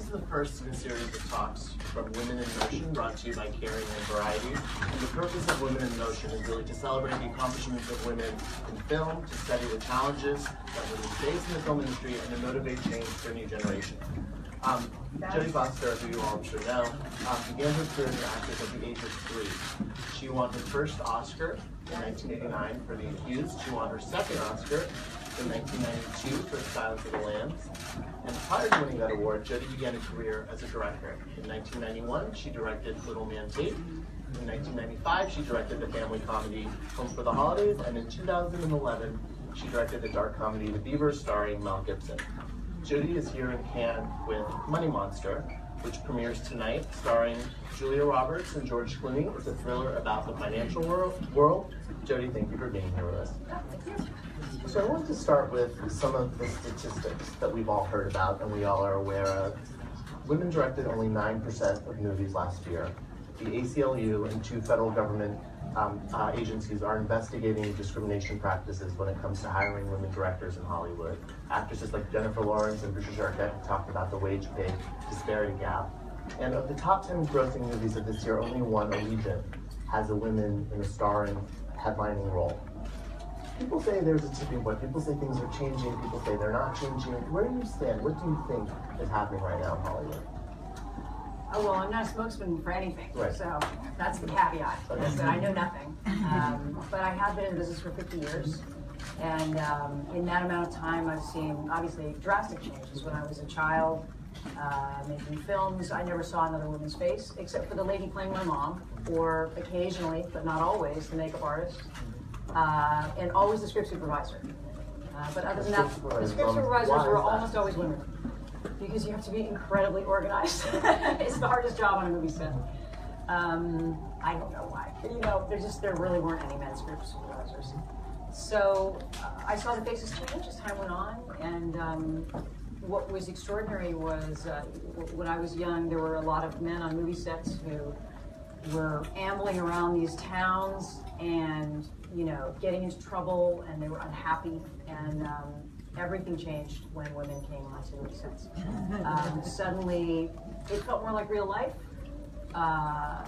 is the first in a series of talks from Women in Motion, brought to you by Caring and Variety. And the purpose of Women in Motion is really to celebrate the accomplishments of women in film, to study the challenges that women face in the film industry, and to motivate change for a new generation. Jodie Foster, who you all should know, began her career as an actress at the age of 3. She won her first Oscar in 1989 for The Accused. She won her second Oscar in 1992 for Silence of the Lambs. And prior to winning that award, Jodie began a career as a director. In 1991, she directed Little Man Tate. In 1995, she directed the family comedy Home for the Holidays. And in 2011, she directed the dark comedy The Beavers, starring Mel Gibson. Jodie is here in Cannes with Money Monster, which premieres tonight, starring Julia Roberts and George Clooney. It's a thriller about the financial world. Jodie, thank you for being here with us. Thank you. So I wanted to start with some of the statistics that we've all heard about and we all are aware of. Women directed only 9% of movies last year. The ACLU and 2 federal government agencies are investigating discrimination practices when it comes to hiring women directors in Hollywood. Actresses like Jennifer Lawrence and Patricia Arquette talked about the wage pay disparity gap. And of the top 10 grossing movies of this year, only one, Allegiant, has a woman in a starring headlining role. People say there's a tipping point. People say things are changing. People say they're not changing. Where do you stand? What do you think is happening right now in Hollywood? Oh, well, I'm not a spokesman for anything, right. So that's the caveat. Okay. So I know nothing. But I have been in business for 50 years. And in that amount of time, I've seen, obviously, drastic changes. When I was a child, making films, I never saw another woman's face, except for the lady playing my mom, or occasionally, but not always, the makeup artist. And always the script supervisor. But other than that, the script supervisors were almost always women. Because you have to be incredibly organized. It's the hardest job on a movie set. I don't know why. You know, there really weren't any men script supervisors. So I saw the faces change as time went on. And what was extraordinary was when I was young, there were a lot of men on movie sets who were ambling around these towns and, you know, getting into trouble, and they were unhappy, and everything changed when women came onto movie sets. Suddenly, it felt more like real life.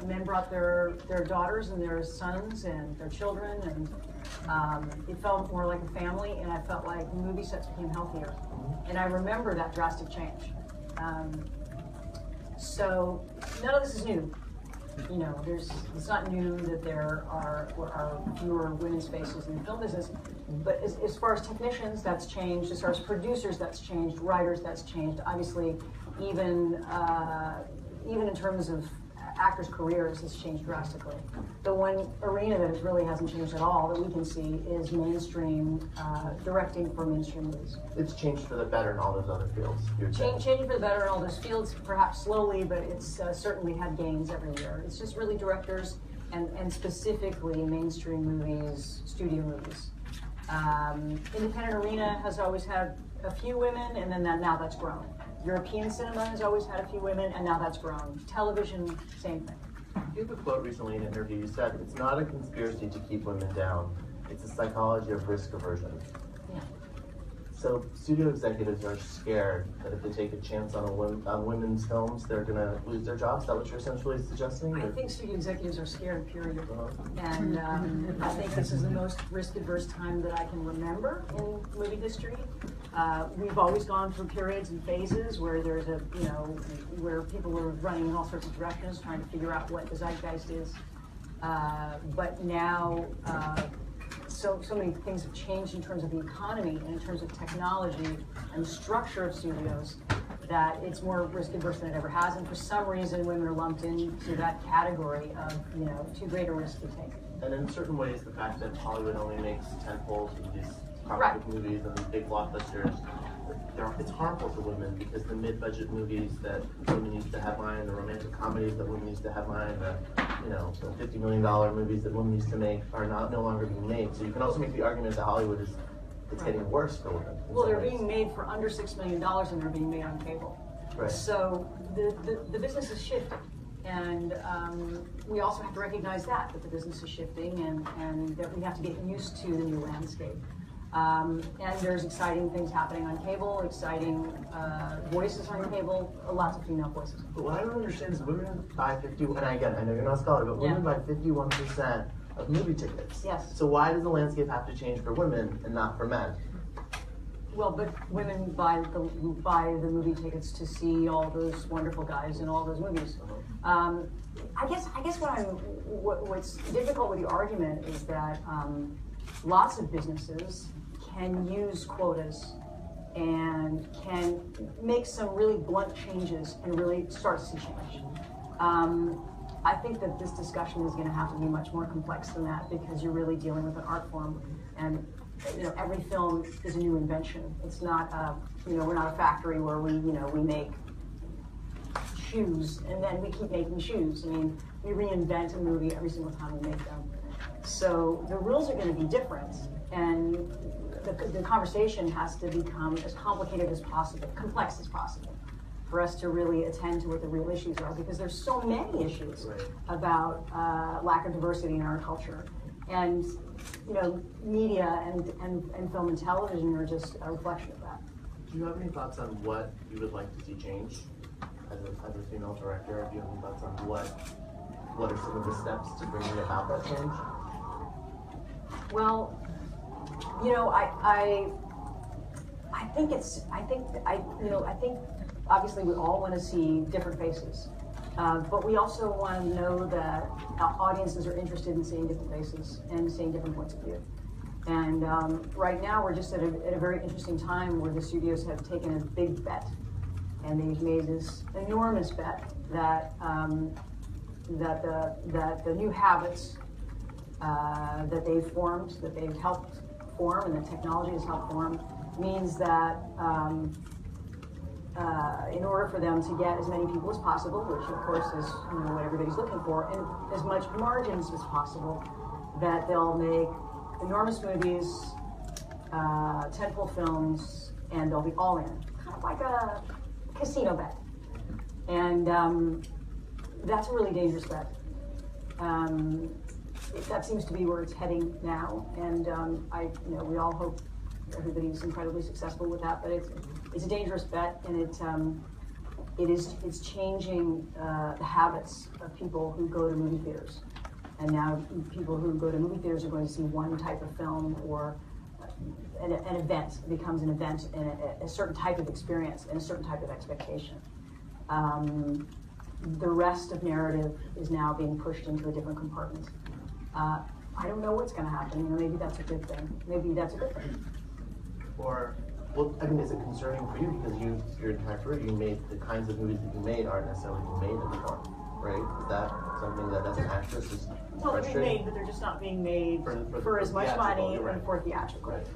Men brought their daughters and their sons and their children, and it felt more like a family, and I felt like movie sets became healthier. And I remember that drastic change. So none of this is new. You know, it's not new that there are fewer women's faces in the film business, but as far as technicians, that's changed. As far as producers, that's changed. Writers, that's changed. Obviously, even in terms of actors' careers, it's changed drastically. The one arena that really hasn't changed at all that we can see is mainstream directing for mainstream movies. It's changed for the better in all those other fields. Changing for the better in all those fields, perhaps slowly, but it's certainly had gains every year. It's just really directors and specifically mainstream movies, studio movies. Independent arena has always had a few women, and then now that's grown. European cinema has always had a few women, and now that's grown. Television, same thing. You have a quote recently in an interview. You said, "It's not a conspiracy to keep women down. It's a psychology of risk aversion." Yeah. So studio executives are scared that if they take a chance on women's films, they're going to lose their jobs. Is that what you're essentially suggesting? I think studio executives are scared, period. And I think this is the most risk-averse time that I can remember in movie history. We've always gone through periods and phases where there's where people were running in all sorts of directions, trying to figure out what the zeitgeist is. But now, so many things have changed in terms of the economy and in terms of technology and the structure of studios that it's more risk adverse than it ever has. And for some reason, women are lumped into that category of, too great a risk to take. And in certain ways, the fact that Hollywood only makes tentpoles of these comic book movies and these big blockbusters, it's harmful to women because the mid-budget movies that women use to headline, the romantic comedies that women use to headline, the $50 million movies that women used to make are no longer being made. So you can also make the argument that Hollywood is getting worse for women. Well, they're being made for under $6 million and they're being made on cable. Right. So the business is shifting. And we also have to recognize that the business is shifting and that we have to get used to the new landscape. And there's exciting things happening on cable, exciting voices on cable, lots of female voices. But what I don't understand is women buy 51, and again, I know you're not a scholar, but women buy 51% of movie tickets. Yes. So why does the landscape have to change for women and not for men? Well, but women buy the movie tickets to see all those wonderful guys in all those movies. I guess what's difficult with the argument is that lots of businesses can use quotas and can make some really blunt changes and really start to see change. I think that this discussion is going to have to be much more complex than that because you're really dealing with an art form, and every film is a new invention. It's not we're not a factory where we make shoes and then we keep making shoes. I mean, we reinvent a movie every single time we make them. So the rules are going to be different, and the conversation has to become as complicated as possible, complex as possible, for us to really attend to what the real issues are, because there's so many issues about lack of diversity in our culture. And media and film and television are just a reflection of that. Do you have any thoughts on what you would like to see change as a female director? Do you have any thoughts on what are some of the steps to bringing about that change? Well, I think obviously we all want to see different faces, but we also want to know that audiences are interested in seeing different faces and seeing different points of view. And right now we're just at a very interesting time where the studios have taken a big bet, and they've made this enormous bet that that the new habits that they've formed, that they've helped form, and the technology has helped form, means that in order for them to get as many people as possible, which of course is what everybody's looking for, and as much margins as possible, that they'll make enormous movies, tentpole films, and they'll be all in, kind of like a casino bet. And that's a really dangerous bet. That seems to be where it's heading now, and we all hope everybody's incredibly successful with that. But it's a dangerous bet, and it's changing the habits of people who go to movie theaters. And now people who go to movie theaters are going to see one type of film, or an event. It becomes an event and a certain type of experience and a certain type of expectation. The rest of narrative is now being pushed into a different compartment. I don't know what's going to happen. Maybe that's a good thing. Maybe that's a good thing. Or, well, I mean, is it concerning for you because your entire career you made the kinds of movies that you made aren't necessarily being made anymore, right? Is that something that as an actress is well, they're being made, but they're just not being made for as much money and for theatrical. Right.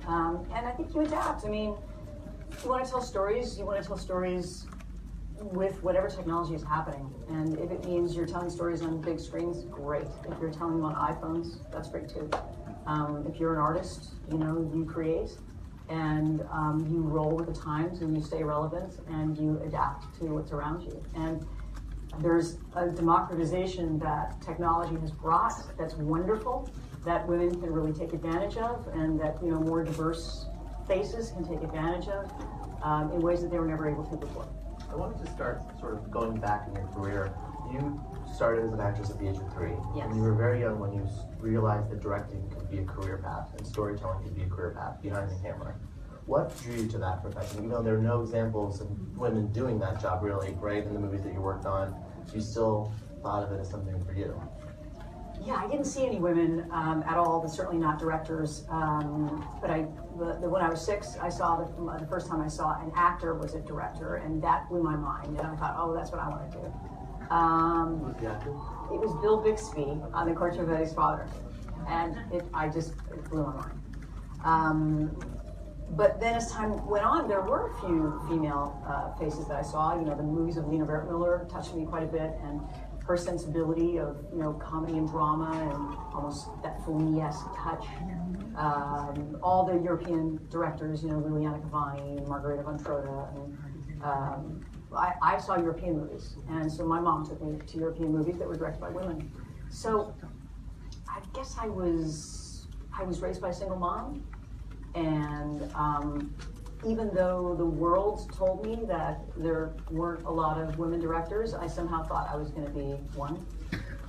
And I think you adapt. I mean, you want to tell stories. You want to tell stories with whatever technology is happening. And if it means you're telling stories on big screens, great. If you're telling them on iPhones, that's great too. If you're an artist, you create, and you roll with the times, and you stay relevant, and you adapt to what's around you. And there's a democratization that technology has brought that's wonderful, that women can really take advantage of, and that more diverse faces can take advantage of in ways that they were never able to before. I wanted to start sort of going back in your career. You started as an actress at the age of 3. Yes. And you were very young when you realized that directing could be a career path and storytelling could be a career path behind the camera. What drew you to that profession? Even though there are no examples of women doing that job really, right, in the movies that you worked on, you still thought of it as something for you. Yeah, I didn't see any women at all, but certainly not directors. But when I was 6, I saw the first time I saw an actor was a director, and that blew my mind. And I thought, oh, that's what I want to do. Who was the actor? It was Bill Bixby on The Courtship of Eddie's Father, and it blew my mind. But then as time went on, there were a few female faces that I saw. The movies of Lena Wertmüller touched me quite a bit, and her sensibility of comedy and drama and almost that Fellini-esque touch. All the European directors, Liliana Cavani and Margherita von Trotta, and I saw European movies, and so my mom took me to European movies that were directed by women. So I guess I was raised by a single mom, And even though the world told me that there weren't a lot of women directors, I somehow thought I was going to be one.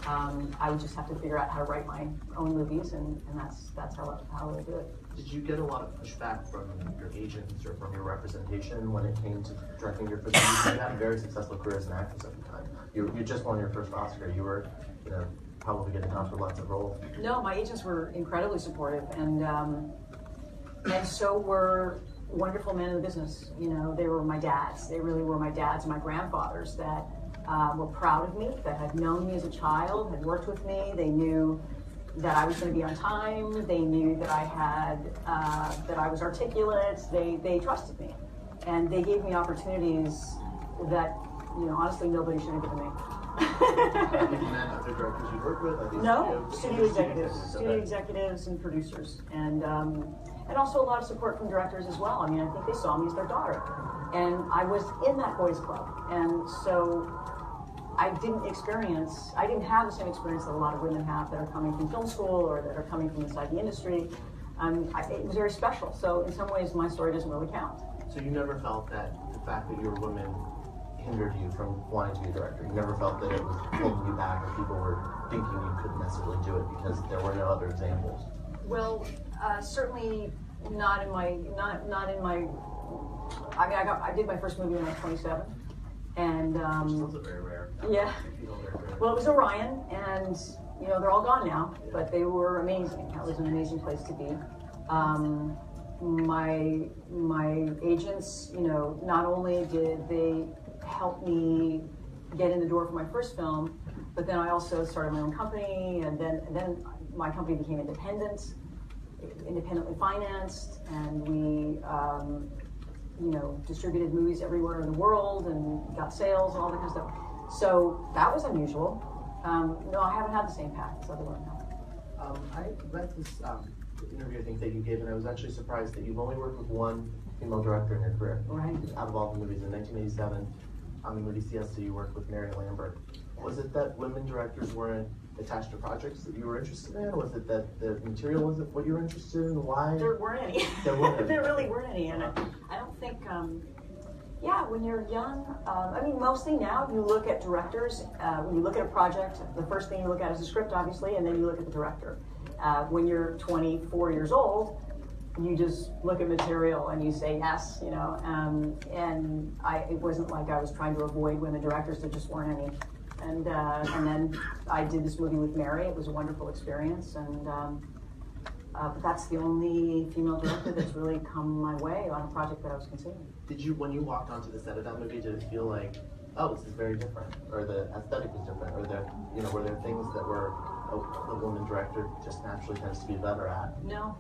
I would just have to figure out how to write my own movies, and that's how I do it. Did you get a lot of pushback from your agents or from your representation when it came to directing your first movie? You had a very successful career as an actress at the time. You just won your first Oscar. You were, probably getting offered lots of roles. No, my agents were incredibly supportive, and so were wonderful men in the business. They were my dads. They really were my dads and my grandfathers that were proud of me, that had known me as a child, had worked with me. They knew that I was going to be on time. They knew that that I was articulate. They trusted me, and they gave me opportunities that honestly nobody should have given me. Have you met other directors you work with? No, studio executives and producers, and also a lot of support from directors as well. I think they saw me as their daughter, and I was in that boys' club, and so I didn't have the same experience that a lot of women have that are coming from film school or that are coming from inside the industry. It was very special. So in some ways, my story doesn't really count. So you never felt that the fact that you were a woman hindered you from wanting to be a director? You never felt that it was holding you back, or people were thinking you couldn't necessarily do it because there were no other examples? Well, certainly not in my. I did my first movie when I was 27, and Which is very rare. Yeah. Well, it was Orion, and they're all gone now, but they were amazing. That was an amazing place to be. My agents, not only did they help me get in the door for my first film, but then I also started my own company, and then my company became independently financed, and we distributed movies everywhere in the world and got sales and all that kind of stuff. So that was unusual. No, I haven't had the same path as other women have. I read this interview, I think, that you gave, and I was actually surprised that you've only worked with one female director in your career. Right. Out of all the movies. In 1987, on the movie Siesta, you worked with Mary Lambert. Was it that women directors weren't attached to projects that you were interested in? Was it that the material wasn't what you were interested in? Why? There weren't any. There weren't any. There really weren't any. And I don't think, when you're young, mostly now you look at directors, when you look at a project, the first thing you look at is the script, obviously, and then you look at the director. When you're 24 years old, you just look at material and you say yes, it wasn't like I was trying to avoid women directors, there just weren't any. And then I did this movie with Mary. It was a wonderful experience, and but that's the only female director that's really come my way on a project that I was considering. Did you, when you walked onto the set of that movie, did it feel like, oh, this is very different, or the aesthetic was different, or were there things that were a woman director just naturally tends to be better at? No,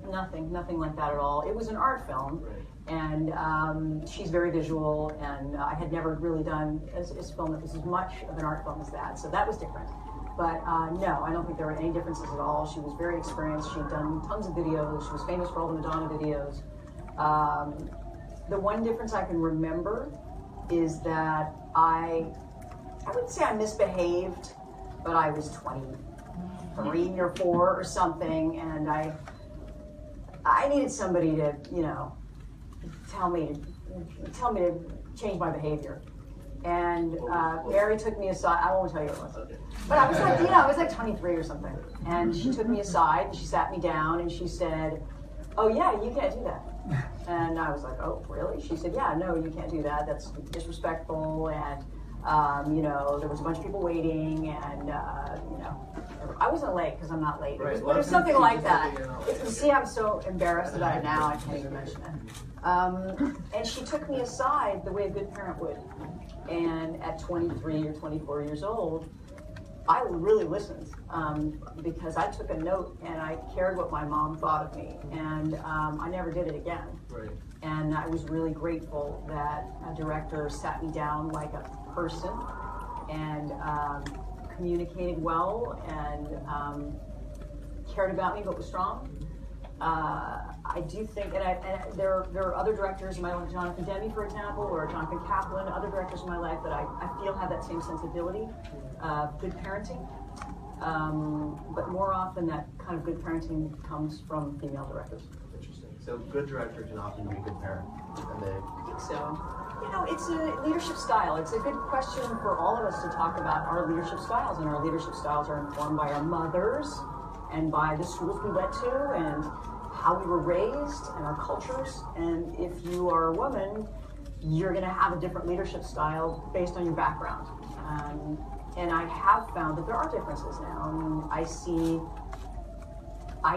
nothing like that at all. It was an art film. Right. And she's very visual, and I had never really done a film that was as much of an art film as that, so that was different. But no, I don't think there were any differences at all. She was very experienced. She had done tons of videos. She was famous for all the Madonna videos. The one difference I can remember is that I wouldn't say I misbehaved, but I was 23 or 4 or something, and I needed somebody to, tell me to change my behavior. And Mary took me aside. I won't tell you what it was. But I was like 23 or something. And she took me aside and she sat me down and she said, "Oh yeah, you can't do that." And I was like, "Oh, really?" She said, "Yeah, no, you can't do that. That's disrespectful." And there was a bunch of people waiting, and I wasn't late because I'm not late. Right. But it was something like that. See, I'm so embarrassed about it now. I can't even mention it. And she took me aside the way a good parent would. And at 23 or 24 years old, I really listened because I took a note and I cared what my mom thought of me, and I never did it again. Right. And I was really grateful that a director sat me down like a person and communicated well and cared about me but was strong. I do think, and there are other directors in my life, Jonathan Demme, for example, or Jonathan Kaplan, other directors in my life that I feel have that same sensibility, good parenting. but more often that kind of good parenting comes from female directors. Interesting. So good director can often be a good parent, and they. I think so. You know, it's a leadership style. It's a good question for all of us to talk about our leadership styles, and our leadership styles are informed by our mothers and by the schools we went to and how we were raised and our cultures. And if you are a woman, you're going to have a different leadership style based on your background. And I have found that there are differences now. I mean, I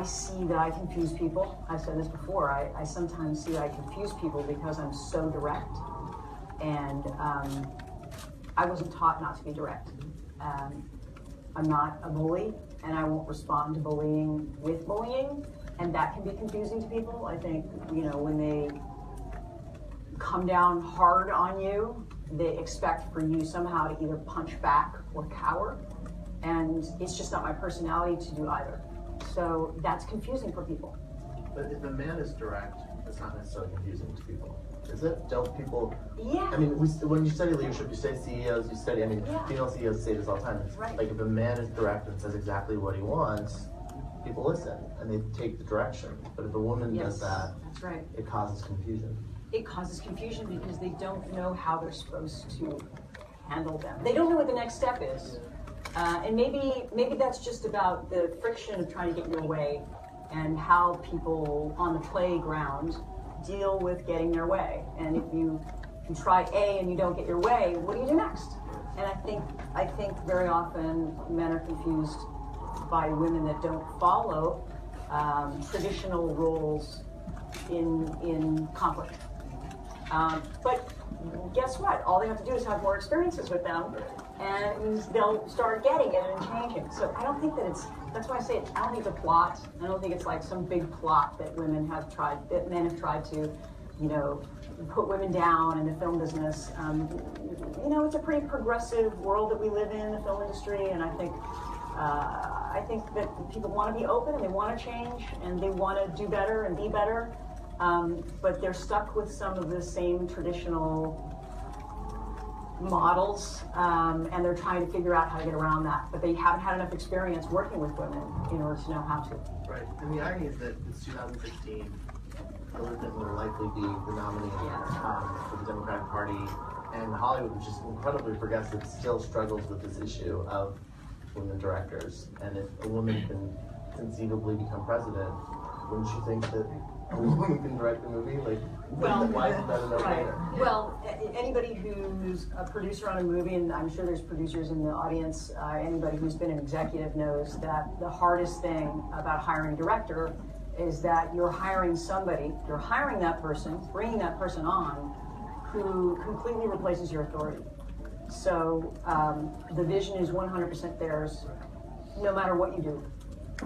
see that I confuse people. I've said this before. I sometimes see I confuse people because I'm so direct. And I wasn't taught not to be direct. I'm not a bully, and I won't respond to bullying with bullying. And that can be confusing to people. I think, you know, when they come down hard on you, they expect for you somehow to either punch back or cower. And it's just not my personality to do either. So that's confusing for people. But if a man is direct, it's not necessarily confusing to people, is it? Don't people? Yeah. I mean, when you study leadership, you study CEOs, you study. I mean, female CEOs say this all the time. It's right. Like if a man is direct and says exactly what he wants, people listen and they take the direction. But if a woman does that, that's right. It causes confusion. It causes confusion because they don't know how they're supposed to handle them. They don't know what the next step is. And maybe that's just about the friction of trying to get your way and how people on the playground deal with getting their way. And if you try A and you don't get your way, what do you do next? And I think very often men are confused by women that don't follow traditional roles in conflict. But guess what? All they have to do is have more experiences with them, and they'll start getting it and changing. So I don't think that's why I say I don't think it's a plot. I don't think it's like some big plot that men have tried to, you know, put women down in the film business. You know, it's a pretty progressive world that we live in, the film industry, and I think that people want to be open and they want to change and they want to do better and be better. But they're stuck with some of the same traditional models, and they're trying to figure out how to get around that. But they haven't had enough experience working with women in order to know how to. Right. And the irony is that it's 2016. Hillary Clinton will likely be the nominee for the Democratic Party, and Hollywood, which is incredibly progressive, still struggles with this issue of women directors. And if a woman can conceivably become president, wouldn't you think that a woman can direct a movie? Like, why is that a no-brainer? Well, anybody who's a producer on a movie, and I'm sure there's producers in the audience, anybody who's been an executive knows that the hardest thing about hiring a director is that you're hiring that person, bringing that person on, who completely replaces your authority. So the vision is 100% theirs, no matter what you do.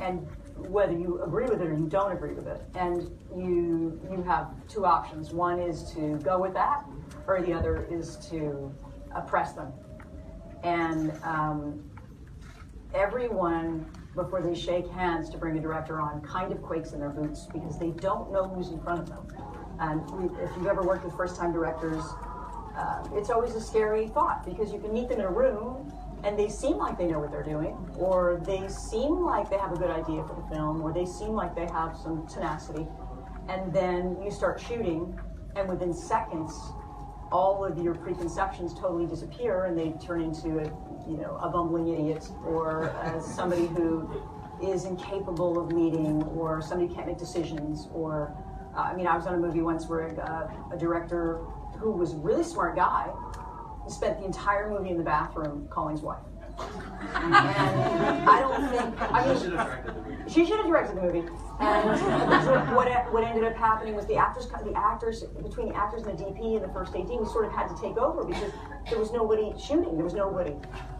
And whether you agree with it or you don't agree with it. And you have two options. One is to go with that, or the other is to oppress them. And everyone, before they shake hands to bring a director on, kind of quakes in their boots because they don't know who's in front of them. And if you've ever worked with first-time directors, it's always a scary thought because you can meet them in a room and they seem like they know what they're doing, or they seem like they have a good idea for the film, or they seem like they have some tenacity. And then you start shooting, and within seconds, all of your preconceptions totally disappear, and they turn into a bumbling idiot, or somebody who is incapable of leading, or somebody who can't make decisions. Or I was on a movie once where a director who was a really smart guy spent the entire movie in the bathroom calling his wife. And I don't think, she should have directed the movie. And what ended up happening was between the actors and the DP and the first AD, we sort of had to take over because there was nobody shooting, there was nobody.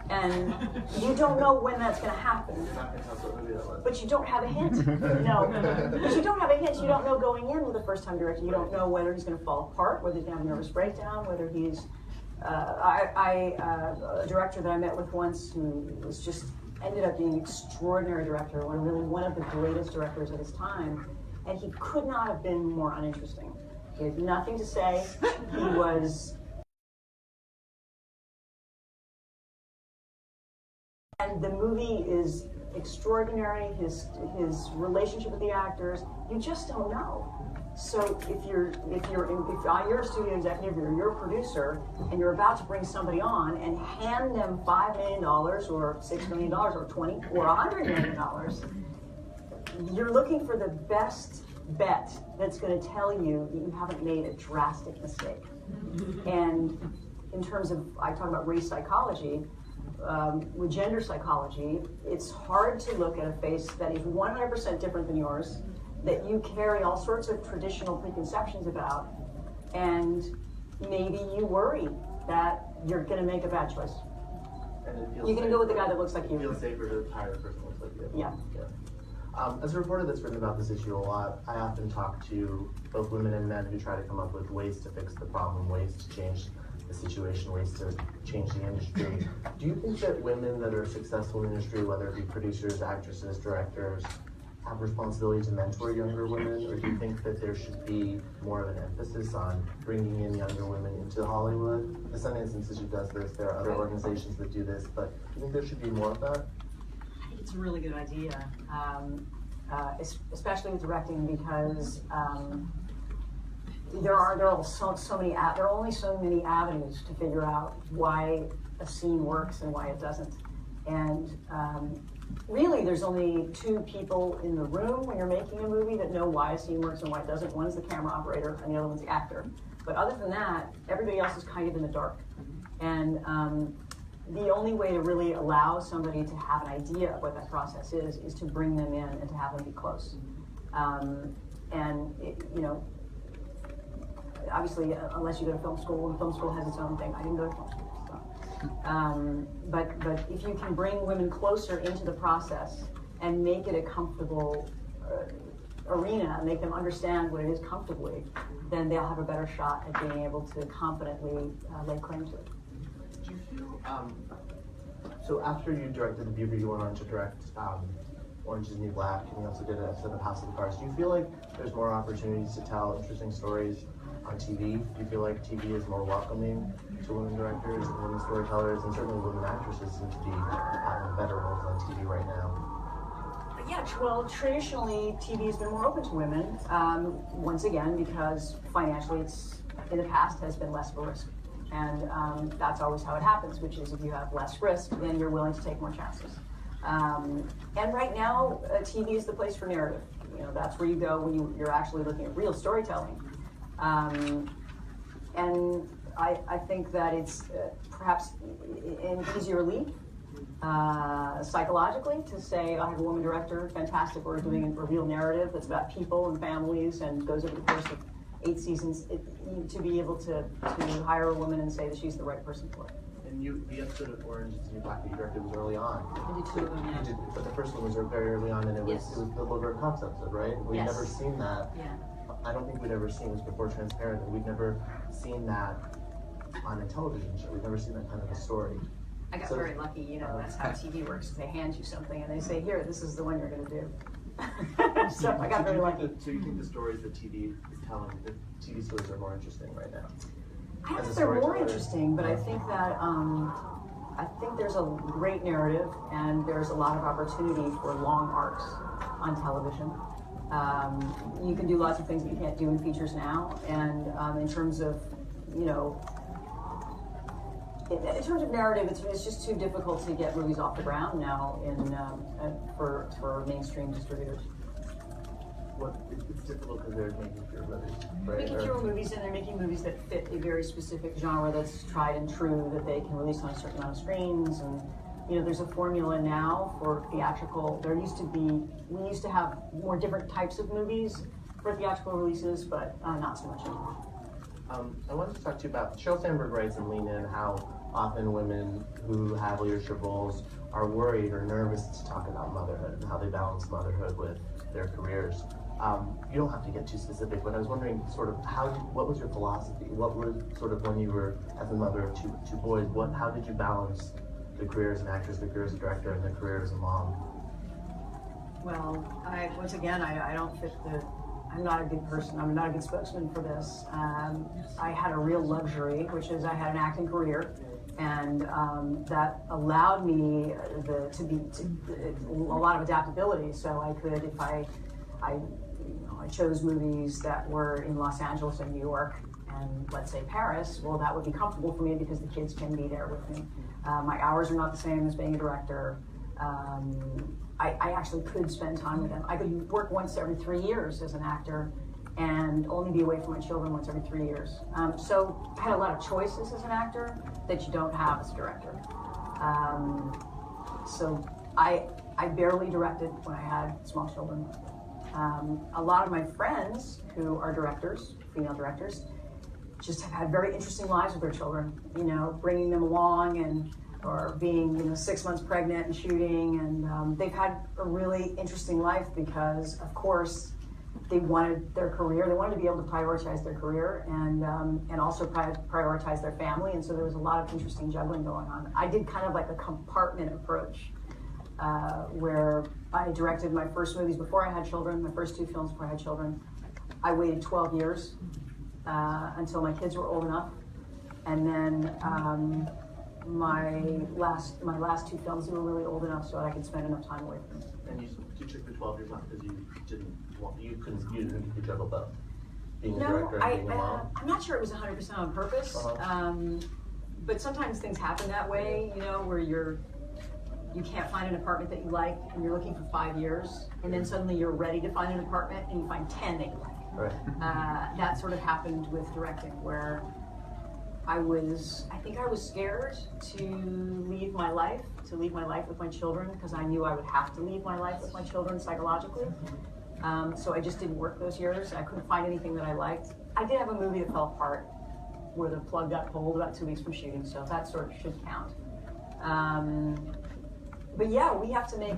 And you don't know when that's going to happen. You're not going to tell us what movie that was. But you don't have a hint. No. Because you don't have a hint. You don't know going in with a first-time director. You don't know whether he's going to fall apart, whether he's going to have a nervous breakdown, whether he's... a director that I met with once who was just ended up being an extraordinary director, one of the greatest directors of his time, and he could not have been more uninteresting. He had nothing to say. He was... And the movie is extraordinary. His relationship with the actors, you just don't know. So if you're a studio executive, you're a producer, and you're about to bring somebody on and hand them $5 million or $6 million or 20 or $100 million, you're looking for the best bet that's going to tell you that you haven't made a drastic mistake. And in terms of, I talk about race psychology, with gender psychology, it's hard to look at a face that is 100% different than yours, that you carry all sorts of traditional preconceptions about, and maybe you worry that you're going to make a bad choice. And it feels you're going to go with the guy that looks like you. It feels safer to hire a person that looks like you. Yeah. As a reporter that's written about this issue a lot, I often talk to both women and men who try to come up with ways to fix the problem, ways to change the situation, ways to change the industry. Do you think that women that are successful in the industry, whether it be producers, actresses, directors, have responsibility to mentor younger women, or do you think that there should be more of an emphasis on bringing in younger women into Hollywood? The Sundance Institute does this, there are other organizations that do this, but do you think there should be more of that? I think it's a really good idea, especially with directing, because there are only so many avenues to figure out why a scene works and why it doesn't. And really, there's only two people in the room when you're making a movie that know why a scene works and why it doesn't. One's the camera operator and the other one's the actor. But other than that, everybody else is kind of in the dark. And the only way to really allow somebody to have an idea of what that process is to bring them in and to have them be close. Obviously, unless you go to film school, and film school has its own thing. I didn't go to film school. But if you can bring women closer into the process and make it a comfortable arena, and make them understand what it is comfortably, then they'll have a better shot at being able to confidently lay claim to it. Do you feel, so after you directed The Beaver, you went on to direct Orange is the New Black, and you also did an episode of House of the Cards. Do you feel like there's more opportunities to tell interesting stories on TV? Do you feel like TV is more welcoming to women directors and women storytellers, and certainly women actresses seem to be having better roles on TV right now? Yeah, well, traditionally, TV has been more open to women, once again, because financially it's, in the past, has been less of a risk. And that's always how it happens, which is if you have less risk, then you're willing to take more chances. And right now, TV is the place for narrative. You know, that's where you go when you're actually looking at real storytelling. And I think that it's perhaps an easier leap psychologically to say, I have a woman director, fantastic, we're doing a real narrative that's about people and families and goes over the course of 8 seasons, to be able to hire a woman and say that she's the right person for it. And the episode of Orange is the New Black that you directed was early on. I did 2 of them, yeah. But the first one was very early on, and it was the Laverne Cox episode, right? We'd never seen that. Yeah. I don't think we'd ever seen this before Transparent, and we'd never seen that on a television show. We've never seen that kind of a story. I got very lucky, you know, that's how TV works. They hand you something and they say, here, this is the one you're going to do. So I got very lucky. So you think the stories that TV is telling, the TV stories are more interesting right now? I don't think they're more interesting, but I think that there's a great narrative and there's a lot of opportunity for long arcs on television. You can do lots of things that you can't do in features now, and in terms of, you know, in terms of narrative, it's just too difficult to get movies off the ground now for mainstream distributors. It's difficult because they're making fewer movies, right? Making fewer movies, and they're making movies that fit a very specific genre that's tried and true, that they can release on a certain amount of screens. And you know, there's a formula now for theatrical. We used to have more different types of movies for theatrical releases, but not so much anymore. I wanted to talk to you about, Sheryl Sandberg writes in Lean In how often women who have leadership roles are worried or nervous to talk about motherhood and how they balance motherhood with their careers. You don't have to get too specific, but I was wondering sort of what was your philosophy? What was sort of when you were, as a mother of two boys, how did you balance the career as an actress, the career as a director, and the career as a mom? Well, once again, I don't fit I'm not a good person. I'm not a good spokesman for this. I had a real luxury, which is I had an acting career, And that allowed me a lot of adaptability. So I could, if I chose movies that were in Los Angeles and New York and let's say Paris, well, that would be comfortable for me because the kids can be there with me. My hours are not the same as being a director. I actually could spend time with them. I could work once every 3 years as an actor and only be away from my children once every 3 years. So I had a lot of choices as an actor that you don't have as a director. So I barely directed when I had small children. A lot of my friends who are directors, female directors, just have had very interesting lives with their children, you know, bringing them along or being, you know, 6 months pregnant and shooting, and they've had a really interesting life because, of course, they wanted their career. They wanted to be able to prioritize their career and also prioritize their family, and so there was a lot of interesting juggling going on. I did kind of like a compartment approach where I directed my first movies before I had children, my first 2 films before I had children. I waited 12 years until my kids were old enough, and then my last 2 films were really old enough so that I could spend enough time away from them. And you took the 12 years off because you couldn't juggle both, being a director and being a mom? I'm not sure it was 100% on purpose, but sometimes things happen that way, you know, where you can't find an apartment that you like and you're looking for 5 years, and then suddenly you're ready to find an apartment and you find 10 that you like. Right. That sort of happened with directing, where I think I was scared to leave my life with my children, because I knew I would have to leave my life with my children psychologically. So I just didn't work those years. I couldn't find anything that I liked. I did have a movie that fell apart where the plug got pulled about 2 weeks from shooting, so that sort of should count. But yeah, we have to make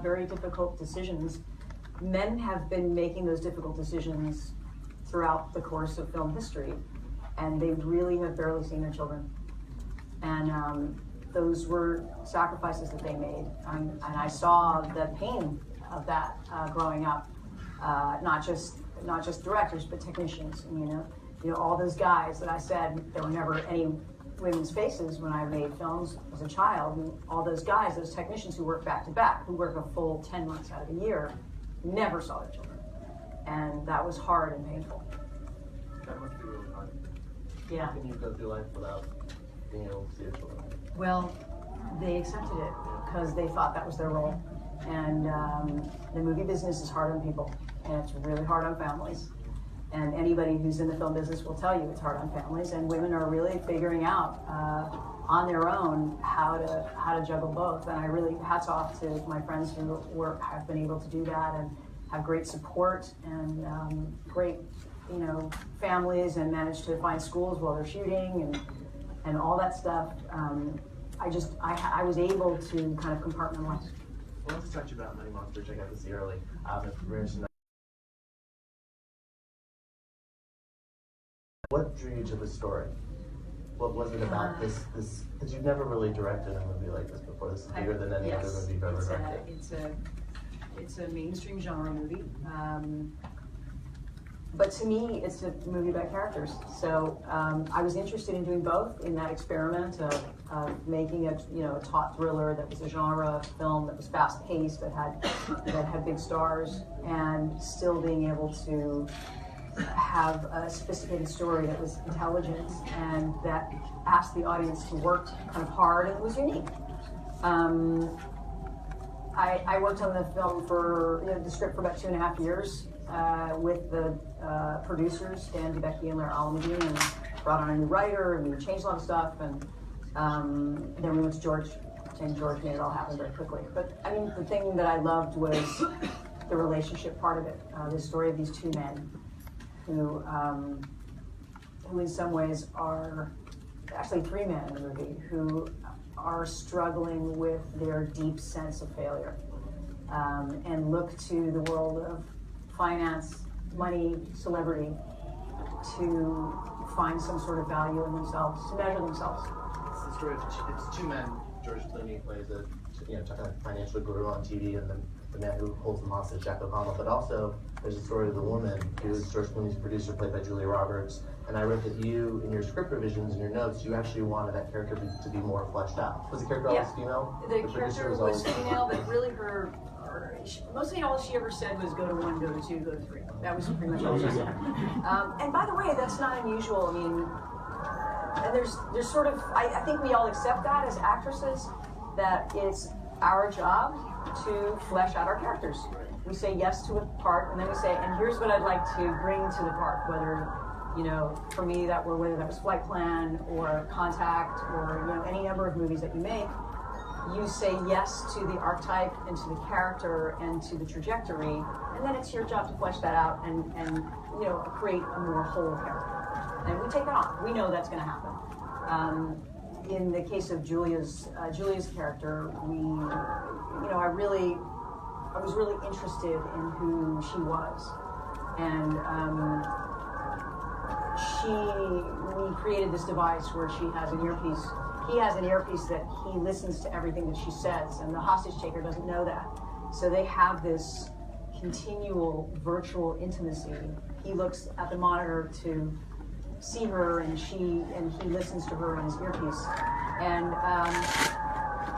very difficult decisions. Men have been making those difficult decisions throughout the course of film history, and they really have barely seen their children. And those were sacrifices that they made. And I saw the pain of that growing up, not just directors, but technicians. And, you know, all those guys that I said there were never any women's faces when I made films as a child. And all those guys, those technicians who work back to back, who work a full 10 months out of the year, never saw their children. And that was hard and painful. That must be really hard. Yeah. How can you go through life without being able to see your children? Well, they accepted it because they thought that was their role. And the movie business is hard on people, and it's really hard on families. And anybody who's in the film business will tell you it's hard on families, and women are really figuring out on their own how to juggle both. And I really, hats off to my friends who have been able to do that and have great support and great, you know, families, and manage to find schools while they're shooting and all that stuff. I was able to kind of compartmentalize. Well, let's talk to you about Money Monster, which I got to see early. What drew you to the story? What was it about this? Because you've never really directed a movie like this before. This is bigger than any other movie you've ever directed. It's a mainstream genre movie. But to me, it's a movie about characters. So I was interested in doing both in that experiment of making a taut thriller that was a genre film that was fast paced, that had big stars, and still being able to have a sophisticated story that was intelligent and that asked the audience to work kind of hard and was unique. I worked on the film the script for about 2.5 years with the producers, Dan DeBecke and Lara Alameddine, and brought on a new writer, and we changed a lot of stuff, and then we went to George, and George made it all happen very quickly. But I mean, the thing that I loved was the relationship part of it, the story of these 2 men who in some ways are actually 3 men in the movie who are struggling with their deep sense of failure and look to the world of finance, money, celebrity to find some sort of value in themselves, to measure themselves. It's the story of it's 2 men. George Clooney plays a financial guru on TV, and then the man who holds them hostage, Jack O'Connell. But also, there's a story of the woman who is George Clooney's producer, played by Julia Roberts, and I read that you, in your script revisions and your notes, you actually wanted that character to be more fleshed out. Was the character always female? The character was always female, but really mostly all she ever said was go to 1, go to 2, go to 3. That was pretty much all she said. And by the way, that's not unusual. I mean, and there's sort of, I think we all accept that as actresses, that it's our job to flesh out our characters. We say yes to a part, and then we say, and here's what I'd like to bring to the part, whether, you know, for me, whether that was Flight Plan or Contact or, you know, any number of movies that you make. You say yes to the archetype and to the character and to the trajectory, and then it's your job to flesh that out and you know, create a more whole character. And we take that on. We know that's going to happen. In the case of Julia's character, I was really interested in who she was, and we created this device where she has an earpiece. He has an earpiece that he listens to everything that she says, and the hostage taker doesn't know that. So they have this continual virtual intimacy. He looks at the monitor to see her, and he listens to her on his earpiece. And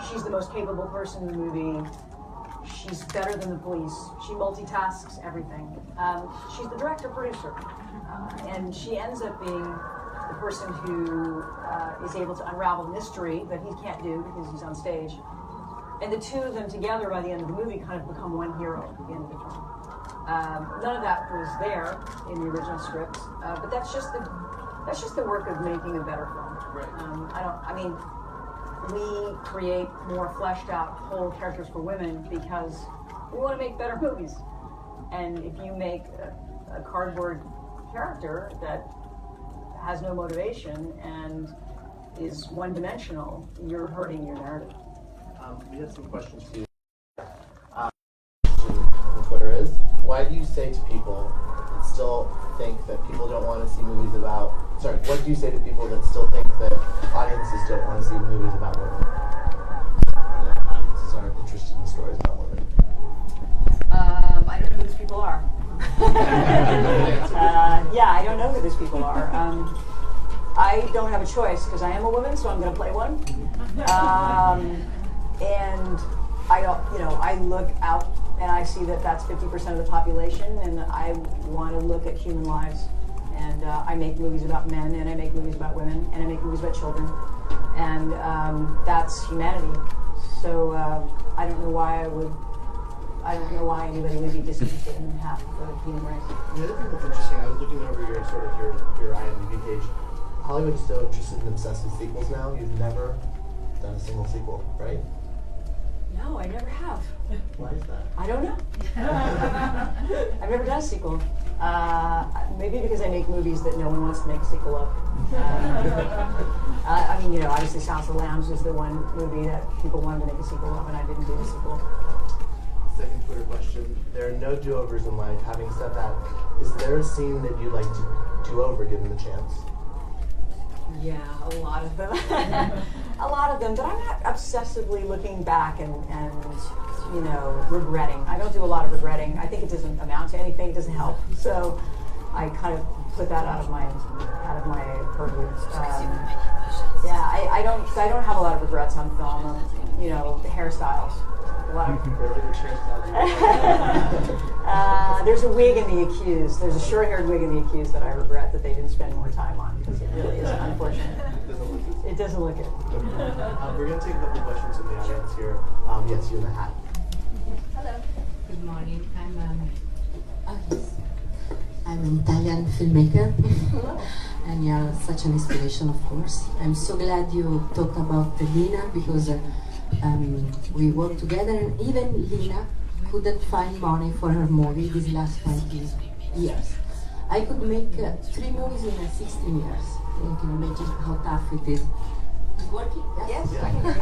she's the most capable person in the movie. She's better than the police. She multitasks everything. She's the director-producer, and she ends up being the person who is able to unravel the mystery that he can't do because he's on stage. And the two of them together by the end of the movie kind of become one hero at the end of the film. None of that was there in the original script, but that's just the work of making a better film. Right. We create more fleshed out whole characters for women because we want to make better movies. And if you make a cardboard character that has no motivation and is one-dimensional, you're hurting your narrative. We have some questions for you. On Twitter is, why do you say to people that still think that people don't want to see movies about, what do you say to people that still think that audiences don't want to see movies about women? And that audiences aren't interested in stories about women? I don't know who these people are. I don't know who these people are. I don't have a choice because I am a woman, so I'm going to play one. And I look out and I see that that's 50% of the population, and I want to look at human lives. And I make movies about men, and I make movies about women, and I make movies about children. And that's humanity. So I don't know why anybody would be disinterested in half of the human race. The other thing that's interesting, I was looking over your IMDb page. Hollywood is so interested and obsessed with sequels now. You've never done a single sequel, right? No, I never have. Why is that? I don't know. I've never done a sequel. Maybe because I make movies that no one wants to make a sequel of. Obviously Silence of the Lambs was the one movie that people wanted to make a sequel of, and I didn't do the sequel. Second Twitter question. There are no do-overs in life. Having said that, is there a scene that you'd like to do over given the chance? Yeah, a lot of them. A lot of them, but I'm not obsessively looking back and regretting. I don't do a lot of regretting. I think it doesn't amount to anything. It doesn't help. So I kind of put that out of my purview. I don't have a lot of regrets on film. The hairstyles. A lot of there's a wig in The Accused. There's a short-haired wig in The Accused that I regret that they didn't spend more time on because it really is unfortunate. It doesn't look it. We're going to take a couple questions from the audience here. Yes, you in the hat. Hello. Good morning. I'm an Italian filmmaker. And you're such an inspiration, of course. I'm so glad you talked about Lina because we worked together, and even Lina couldn't find money for her movie these last 20 years. I could make 3 movies in 16 years. You can imagine how tough it is. It's working? Yes, I can hear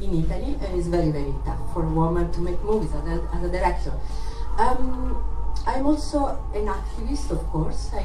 you. In Italy, it's very, very tough for a woman to make movies as a director. I'm also an activist, of course. I